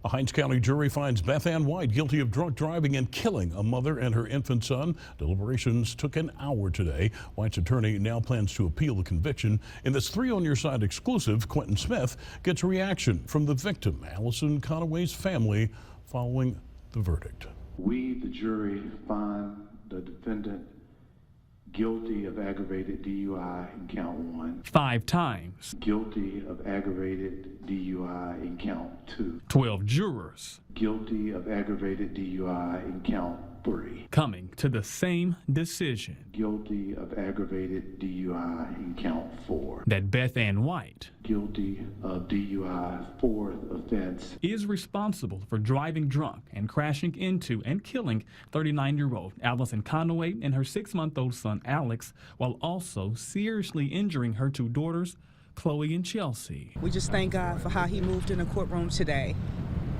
A Hinds County jury finds Beth White guilty of drunk driving and killing a mother and her infant son. Deliberations took an hour today. White's attorney now plans to appeal the conviction. In this 3 on Your Side exclusive, Quentin Smith gets a reaction from the victim, Allison Conaway's family, following the verdict. We, the jury, find the defendant guilty of aggravated DUI in count 1. 5 times. Guilty of aggravated DUI in count 2. 12 jurors. Guilty of aggravated DUI in count 3. Coming to the same decision. Guilty of aggravated DUI in count 4. That Beth White, guilty of DUI Fourth Offense, is responsible for driving drunk and crashing into and killing 39-year-old Allison Conaway and her 6-month-old son Alex, while also seriously injuring her 2 daughters, Chloe and Chelsea. We just thank God for how he moved in the courtroom today,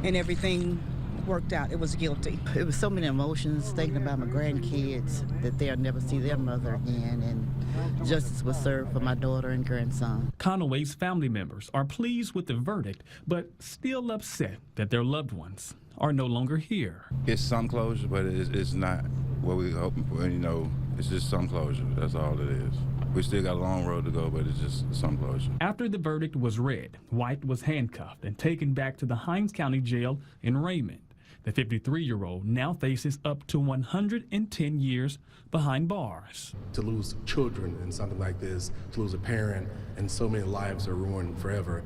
and everything worked out. It was guilty. It was so many emotions, thinking about my grandkids, that they'll never see their mother again, and justice was served for my daughter and grandson. Conaway's family members are pleased with the verdict, but still upset that their loved ones are no longer here. It's some closure, but it's not what we're hoping for. You know, it's just some closure. That's all it is. We still got a long road to go, but it's just some closure. After the verdict was read, White was handcuffed and taken back to the Hinds County Jail in Raymond. The 53-year-old now faces up to 110 years behind bars. To lose children in something like this, to lose a parent, and so many lives are ruined forever.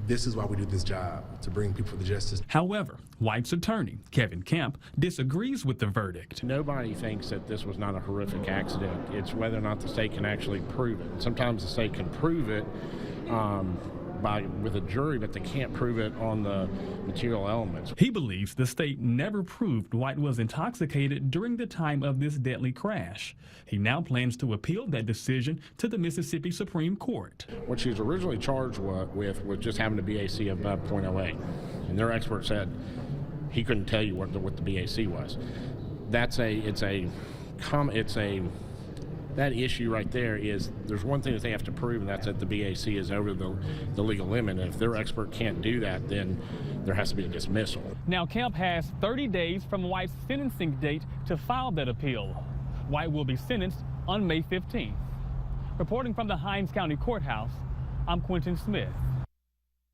This is why we do this job, to bring people to justice. However, White's attorney, Kevin Kemp, disagrees with the verdict. Nobody thinks that this was not a horrific accident. It's whether or not the state can actually prove it. And sometimes the state can prove it with a jury, but they can't prove it on the material elements. He believes the state never proved White was intoxicated during the time of this deadly crash. He now plans to appeal that decision to the Mississippi Supreme Court. What she was originally charged with was just having a BAC above .08, and their expert said he couldn't tell you what the BAC was. That issue right there is, there's one thing that they have to prove, and that's that the BAC is over the legal limit. And if their expert can't do that, then there has to be a dismissal. Now, Kemp has 30 days from White's sentencing date to file that appeal. White will be sentenced on May 15th. Reporting from the Hinds County Courthouse, I'm Quentin Smith.